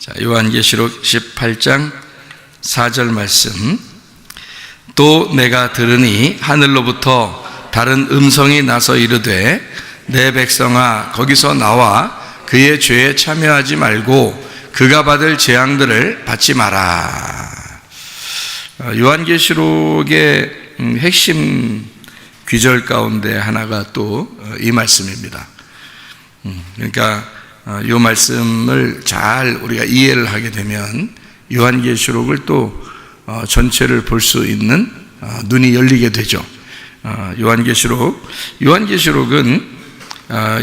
자, 요한계시록 18장 4절 말씀. 또 내가 들으니 하늘로부터 다른 음성이 나서 이르되 내 백성아 거기서 나와 그의 죄에 참여하지 말고 그가 받을 재앙들을 받지 마라. 요한계시록의 핵심 귀절 가운데 하나가 또 이 말씀입니다. 그러니까 이 말씀을 잘 우리가 이해를 하게 되면 요한계시록을 또 전체를 볼 수 있는 눈이 열리게 되죠. 요한계시록은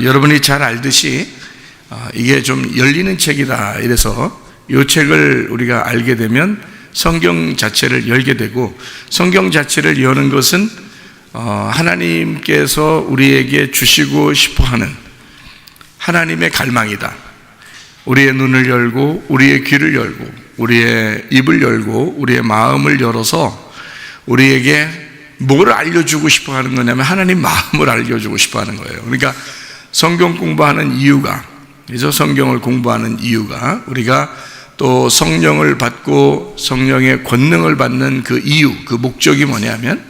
여러분이 잘 알듯이 이게 좀 열리는 책이다. 이래서 이 책을 우리가 알게 되면 성경 자체를 열게 되고, 성경 자체를 여는 것은 하나님께서 우리에게 주시고 싶어하는 하나님의 갈망이다. 우리의 눈을 열고 우리의 귀를 열고 우리의 입을 열고 우리의 마음을 열어서 우리에게 뭘 알려주고 싶어 하는 거냐면 하나님 마음을 알려주고 싶어 하는 거예요. 그러니까 성경 공부하는 이유가, 그래서 성경을 공부하는 이유가, 우리가 또 성령을 받고 성령의 권능을 받는 그 이유, 그 목적이 뭐냐면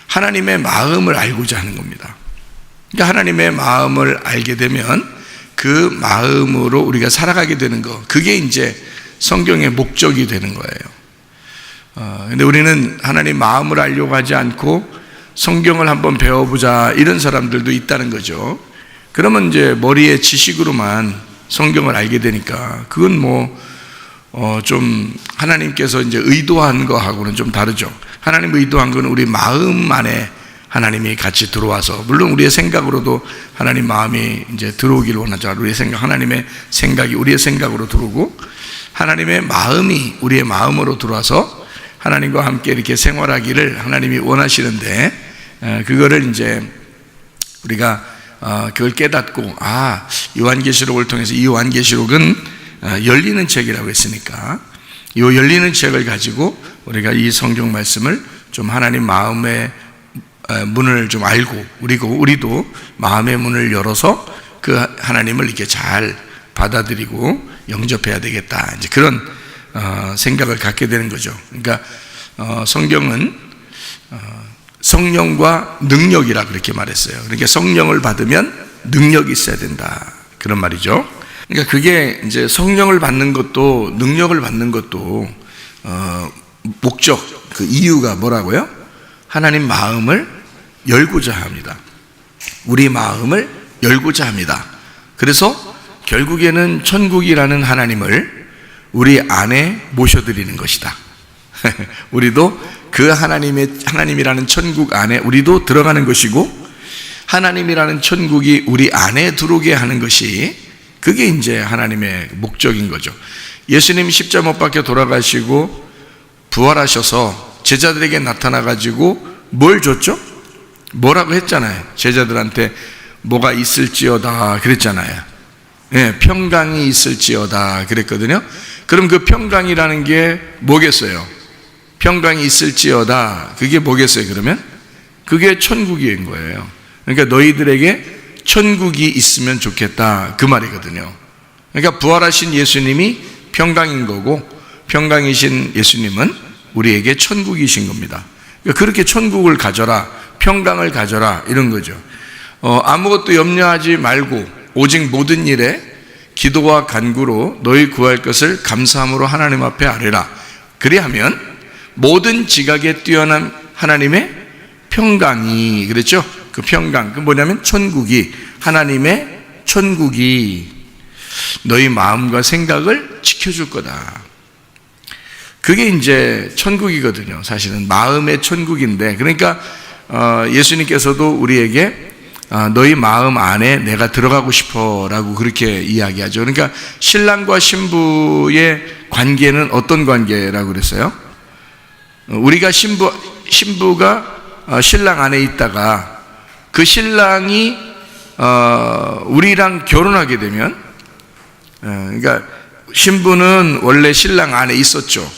하나님의 마음을 알고자 하는 겁니다. 그러니까 하나님의 마음을 알게 되면 그 마음으로 우리가 살아가게 되는 거, 그게 이제 성경의 목적이 되는 거예요. 근데 우리는 하나님 마음을 알려고 하지 않고 성경을 한번 배워보자 이런 사람들도 있다는 거죠. 그러면 이제 머리의 지식으로만 성경을 알게 되니까 그건 좀 하나님께서 이제 의도한 거하고는 좀 다르죠. 하나님 의도한 건 우리 마음 안에 하나님이 같이 들어와서, 물론 우리의 생각으로도 하나님 마음이 이제 들어오기를 원하죠. 우리의 생각, 하나님의 생각이 우리의 생각으로 들어오고 하나님의 마음이 우리의 마음으로 들어와서 하나님과 함께 이렇게 생활하기를 하나님이 원하시는데, 그거를 이제 우리가 그걸 깨닫고, 요한계시록을 통해서 이 요한계시록은 열리는 책이라고 했으니까 이 열리는 책을 가지고 우리가 이 성경 말씀을 좀 하나님 마음의 문을 좀 알고, 우리도 마음의 문을 열어서 그 하나님을 이렇게 잘 받아들이고 영접해야 되겠다, 이제 그런 생각을 갖게 되는 거죠. 그러니까 성경은 성령과 능력이라 그렇게 말했어요. 그러니까 성령을 받으면 능력이 있어야 된다, 그런 말이죠. 그러니까 그게 이제 성령을 받는 것도 능력을 받는 것도 목적, 그 이유가 뭐라고요? 하나님 마음을 열고자 합니다. 우리 마음을 열고자 합니다. 그래서 결국에는 천국이라는 하나님을 우리 안에 모셔드리는 것이다. 우리도 그 하나님이라는 천국 안에 우리도 들어가는 것이고, 하나님이라는 천국이 우리 안에 들어오게 하는 것이, 그게 이제 하나님의 목적인 거죠. 예수님이 십자가 못 박혀 돌아가시고 부활하셔서 제자들에게 나타나 가지고 뭘 줬죠? 뭐라고 했잖아요. 제자들한테 뭐가 있을지어다 그랬잖아요. 평강이 있을지어다 그랬거든요. 그럼 그 평강이라는 게 뭐겠어요? 평강이 있을지어다, 그게 뭐겠어요? 그러면 그게 천국인 거예요. 그러니까 너희들에게 천국이 있으면 좋겠다, 그 말이거든요. 그러니까 부활하신 예수님이 평강인 거고, 평강이신 예수님은 우리에게 천국이신 겁니다. 그러니까 그렇게 천국을 가져라, 평강을 가져라, 이런 거죠. 아무것도 염려하지 말고 오직 모든 일에 기도와 간구로 너희 구할 것을 감사함으로 하나님 앞에 아뢰라. 그리하면 모든 지각에 뛰어난 하나님의 평강이, 그랬죠? 그 평강, 그 뭐냐면 천국이, 하나님의 천국이 너희 마음과 생각을 지켜줄 거다. 그게 이제 천국이거든요. 사실은 마음의 천국인데, 그러니까 예수님께서도 우리에게 너희 마음 안에 내가 들어가고 싶어 라고 그렇게 이야기하죠. 그러니까 신랑과 신부의 관계는 어떤 관계라고 그랬어요? 우리가 신부가 신랑 안에 있다가 그 신랑이 우리랑 결혼하게 되면, 그러니까 신부는 원래 신랑 안에 있었죠.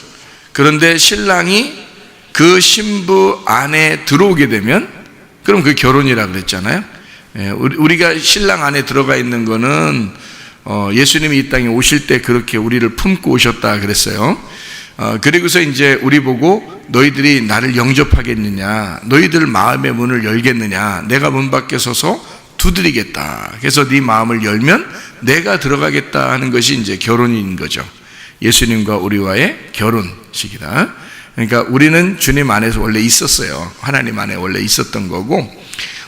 그런데 신랑이 그 신부 안에 들어오게 되면 그럼 그 결혼이라고 그랬잖아요. 우리가 신랑 안에 들어가 있는 거는 예수님이 이 땅에 오실 때 그렇게 우리를 품고 오셨다 그랬어요. 그리고서 이제 우리 보고 너희들이 나를 영접하겠느냐, 너희들 마음의 문을 열겠느냐, 내가 문 밖에 서서 두드리겠다. 그래서 네 마음을 열면 내가 들어가겠다 하는 것이 이제 결혼인 거죠. 예수님과 우리와의 결혼식이다. 그러니까 우리는 주님 안에서 원래 있었어요. 하나님 안에 원래 있었던 거고,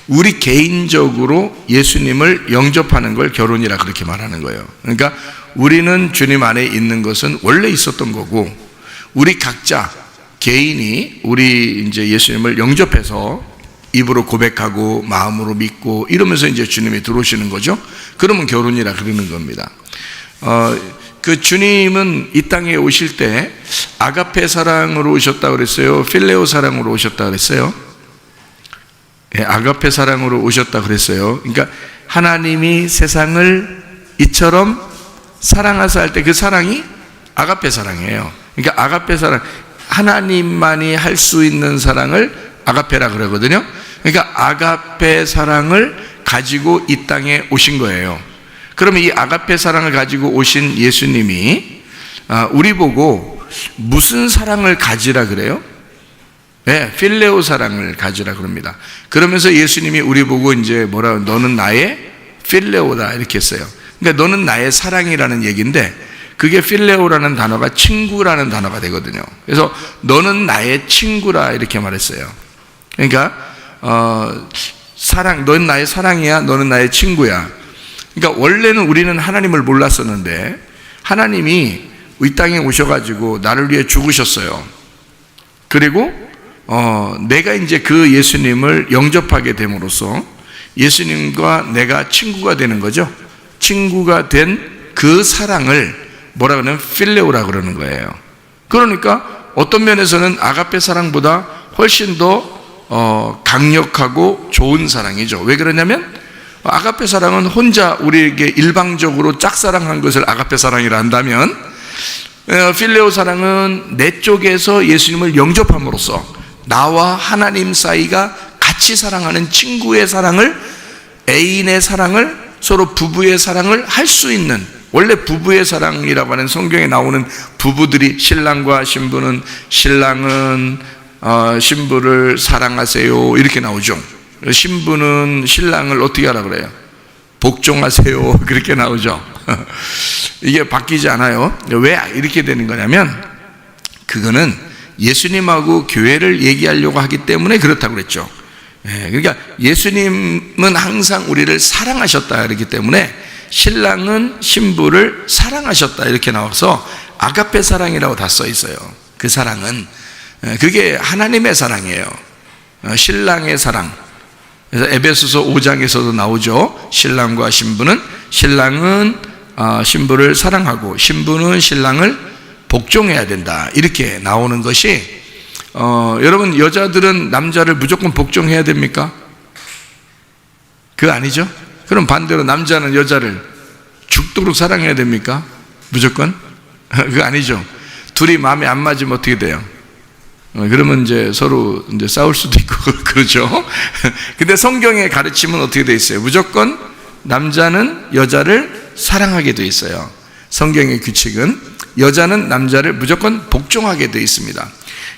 우리 개인적으로 예수님을 영접하는 걸 결혼이라 그렇게 말하는 거예요. 그러니까 우리는 주님 안에 있는 것은 원래 있었던 거고, 우리 각자 개인이 우리 이제 예수님을 영접해서 입으로 고백하고 마음으로 믿고 이러면서 이제 주님이 들어오시는 거죠. 그러면 결혼이라 그러는 겁니다. 그 주님은 이 땅에 오실 때 아가페 사랑으로 오셨다고 그랬어요? 필레오 사랑으로 오셨다고 그랬어요? 네, 아가페 사랑으로 오셨다고 그랬어요. 그러니까 하나님이 세상을 이처럼 사랑하사 할 때 그 사랑이 아가페 사랑이에요. 그러니까 아가페 사랑, 하나님만이 할 수 있는 사랑을 아가페라 그러거든요. 그러니까 아가페 사랑을 가지고 이 땅에 오신 거예요. 그러면 이 아가페 사랑을 가지고 오신 예수님이 우리 보고 무슨 사랑을 가지라 그래요? 네, 필레오 사랑을 가지라 그럽니다. 그러면서 예수님이 우리 보고 이제 뭐라, 너는 나의 필레오다 이렇게 했어요. 그러니까 너는 나의 사랑이라는 얘기인데, 그게 필레오라는 단어가 친구라는 단어가 되거든요. 그래서 너는 나의 친구라 이렇게 말했어요. 그러니까 사랑, 너는 나의 사랑이야, 너는 나의 친구야. 그러니까 원래는 우리는 하나님을 몰랐었는데 하나님이 이 땅에 오셔가지고 나를 위해 죽으셨어요. 그리고 내가 이제 그 예수님을 영접하게 됨으로써 예수님과 내가 친구가 되는 거죠. 친구가 된 그 사랑을 뭐라 그러면 필레오라 그러는 거예요. 그러니까 어떤 면에서는 아가페 사랑보다 훨씬 더 강력하고 좋은 사랑이죠. 왜 그러냐면 아가페 사랑은 혼자 우리에게 일방적으로 짝사랑한 것을 아가페 사랑이라 한다면, 필레오 사랑은 내 쪽에서 예수님을 영접함으로써 나와 하나님 사이가 같이 사랑하는 친구의 사랑을, 애인의 사랑을, 서로 부부의 사랑을 할 수 있는, 원래 부부의 사랑이라고 하는 성경에 나오는 부부들이, 신랑과 신부는, 신랑은 신부를 사랑하세요 이렇게 나오죠. 신부는 신랑을 어떻게 하라 그래요? 복종하세요 그렇게 나오죠. 이게 바뀌지 않아요. 왜 이렇게 되는 거냐면, 그거는 예수님하고 교회를 얘기하려고 하기 때문에 그렇다고 그랬죠. 그러니까 예수님은 항상 우리를 사랑하셨다 그렇기 때문에 신랑은 신부를 사랑하셨다 이렇게 나와서 아가페 사랑이라고 다 써 있어요. 그 사랑은, 그게 하나님의 사랑이에요. 신랑의 사랑. 그래서 에베소서 5장에서도 나오죠. 신랑과 신부는, 신랑은 신부를 사랑하고 신부는 신랑을 복종해야 된다 이렇게 나오는 것이, 여러분 여자들은 남자를 무조건 복종해야 됩니까? 그거 아니죠? 그럼 반대로 남자는 여자를 죽도록 사랑해야 됩니까? 무조건? 그거 아니죠. 둘이 마음에 안 맞으면 어떻게 돼요? 그러면 이제 서로 이제 싸울 수도 있고 그러죠. 근데 성경의 가르침은 어떻게 돼 있어요? 무조건 남자는 여자를 사랑하게 돼 있어요. 성경의 규칙은 여자는 남자를 무조건 복종하게 돼 있습니다.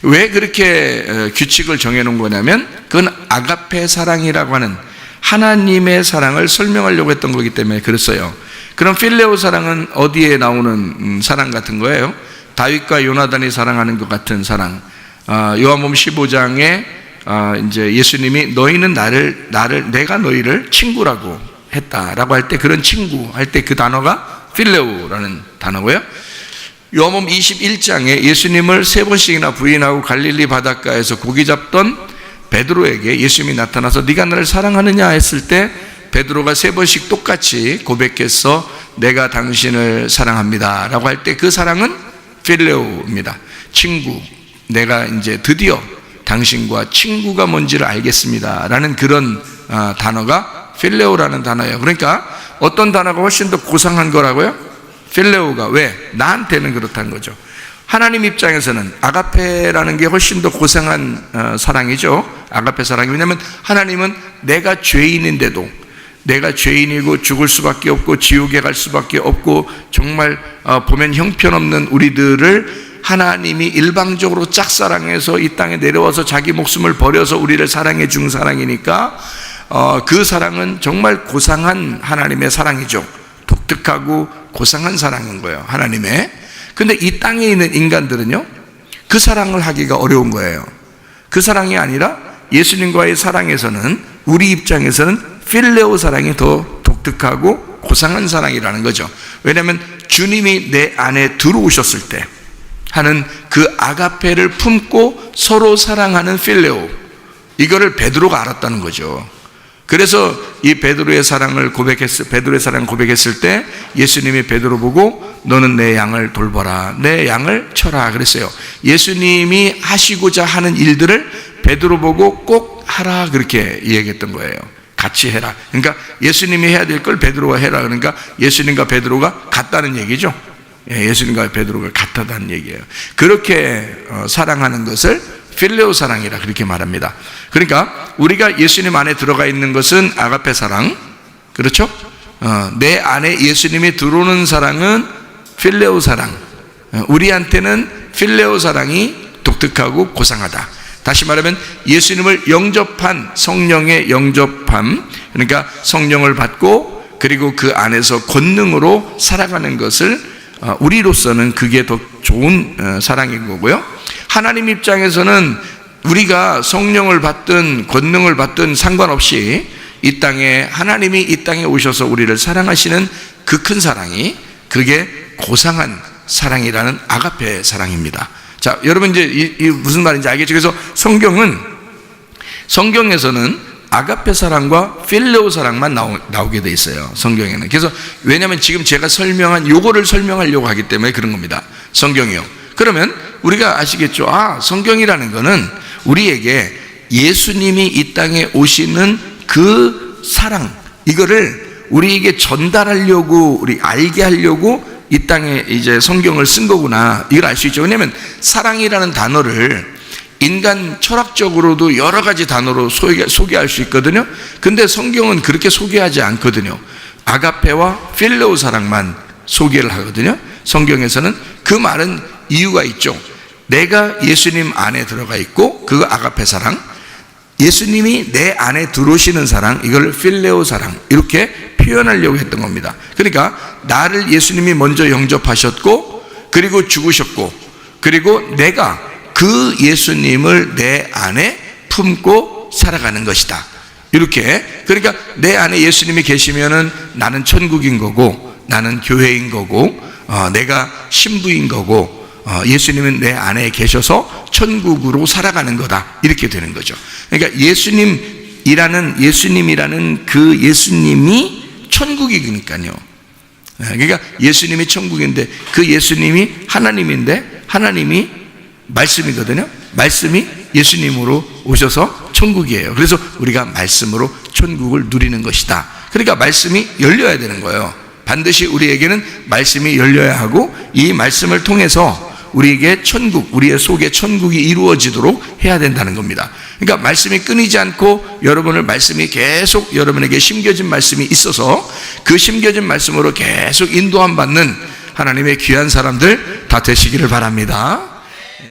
왜 그렇게 규칙을 정해놓은 거냐면, 그건 아가페 사랑이라고 하는 하나님의 사랑을 설명하려고 했던 거기 때문에 그랬어요. 그럼 필레오 사랑은 어디에 나오는 사랑 같은 거예요? 다윗과 요나단이 사랑하는 것 같은 사랑. 요한복음 15장에 이제 예수님이 너희는 내가 너희를 친구라고 했다라고 할 때, 그런 친구 할 때 그 단어가 필레오라는 단어고요. 요한복음 21장에 예수님을 3번씩이나 부인하고 갈릴리 바닷가에서 고기 잡던 베드로에게 예수님이 나타나서 네가 나를 사랑하느냐 했을 때 베드로가 3번씩 똑같이 고백해서 내가 당신을 사랑합니다 라고 할 때 그 사랑은 필레오입니다. 친구, 내가 이제 드디어 당신과 친구가 뭔지를 알겠습니다 라는 그런 단어가 필레오라는 단어예요. 그러니까 어떤 단어가 훨씬 더 고상한 거라고요? 필레오가. 왜? 나한테는 그렇다는 거죠. 하나님 입장에서는 아가페라는 게 훨씬 더 고상한 사랑이죠. 아가페 사랑이. 왜냐하면 하나님은 내가 죄인인데도 내가 죄인이고 죽을 수밖에 없고 지옥에 갈 수밖에 없고 정말 보면 형편없는 우리들을 하나님이 일방적으로 짝사랑해서 이 땅에 내려와서 자기 목숨을 버려서 우리를 사랑해 준 사랑이니까 그 사랑은 정말 고상한 하나님의 사랑이죠. 독특하고 고상한 사랑인 거예요, 하나님의. 근데 이 땅에 있는 인간들은요, 그 사랑을 하기가 어려운 거예요. 그 사랑이 아니라 예수님과의 사랑에서는, 우리 입장에서는 필레오 사랑이 더 독특하고 고상한 사랑이라는 거죠. 왜냐하면 주님이 내 안에 들어오셨을 때 하는 그 아가페를 품고 서로 사랑하는 필레오, 이거를 베드로가 알았다는 거죠. 그래서 이 베드로의 사랑을 고백했을 때 예수님이 베드로 보고 너는 내 양을 돌보라, 내 양을 쳐라 그랬어요. 예수님이 하시고자 하는 일들을 베드로 보고 꼭 하라 그렇게 얘기했던 거예요. 같이 해라. 그러니까 예수님이 해야 될 걸 베드로가 해라. 그러니까 예수님과 베드로가 같다는 얘기죠. 예수님과 베드로가 같다는 얘기예요. 그렇게 사랑하는 것을 필레오 사랑이라 그렇게 말합니다. 그러니까 우리가 예수님 안에 들어가 있는 것은 아가페 사랑, 그렇죠? 내 안에 예수님이 들어오는 사랑은 필레오 사랑. 우리한테는 필레오 사랑이 독특하고 고상하다. 다시 말하면 예수님을 영접한, 성령의 영접함, 그러니까 성령을 받고 그리고 그 안에서 권능으로 살아가는 것을 우리로서는 그게 더 좋은 사랑인 거고요. 하나님 입장에서는 우리가 성령을 받든 권능을 받든 상관없이 이 땅에, 하나님이 이 땅에 오셔서 우리를 사랑하시는 그 큰 사랑이, 그게 고상한 사랑이라는 아가페 사랑입니다. 자, 여러분 이제 이 무슨 말인지 알겠죠? 그래서 성경에서는 아가페 사랑과 필레오 사랑만 나오게 돼 있어요, 성경에는. 그래서 왜냐하면 지금 제가 설명한 요거를 설명하려고 하기 때문에 그런 겁니다, 성경이요. 그러면 우리가 아시겠죠? 성경이라는 거는 우리에게 예수님이 이 땅에 오시는 그 사랑, 이거를 우리에게 전달하려고, 우리 알게 하려고 이 땅에 이제 성경을 쓴 거구나, 이걸 알 수 있죠. 왜냐하면 사랑이라는 단어를 인간 철학적으로도 여러 가지 단어로 소개할 수 있거든요. 근데 성경은 그렇게 소개하지 않거든요. 아가페와 필레오 사랑만 소개를 하거든요, 성경에서는. 그 말은 이유가 있죠. 내가 예수님 안에 들어가 있고 그거 아가페 사랑, 예수님이 내 안에 들어오시는 사랑, 이걸 필레오 사랑, 이렇게 표현하려고 했던 겁니다. 그러니까 나를 예수님이 먼저 영접하셨고 그리고 죽으셨고 그리고 내가 그 예수님을 내 안에 품고 살아가는 것이다, 이렇게. 그러니까 내 안에 예수님이 계시면은 나는 천국인 거고, 나는 교회인 거고, 내가 신부인 거고, 예수님은 내 안에 계셔서 천국으로 살아가는 거다, 이렇게 되는 거죠. 그러니까 예수님이라는 그 예수님이 천국이니까요. 그러니까 예수님이 천국인데 그 예수님이 하나님인데 하나님이 말씀이거든요. 말씀이 예수님으로 오셔서 천국이에요. 그래서 우리가 말씀으로 천국을 누리는 것이다. 그러니까 말씀이 열려야 되는 거예요. 반드시 우리에게는 말씀이 열려야 하고, 이 말씀을 통해서 우리에게 천국, 우리의 속에 천국이 이루어지도록 해야 된다는 겁니다. 그러니까 말씀이 끊이지 않고 여러분을, 말씀이 계속 여러분에게 심겨진 말씀이 있어서 그 심겨진 말씀으로 계속 인도함 받는 하나님의 귀한 사람들 다 되시기를 바랍니다.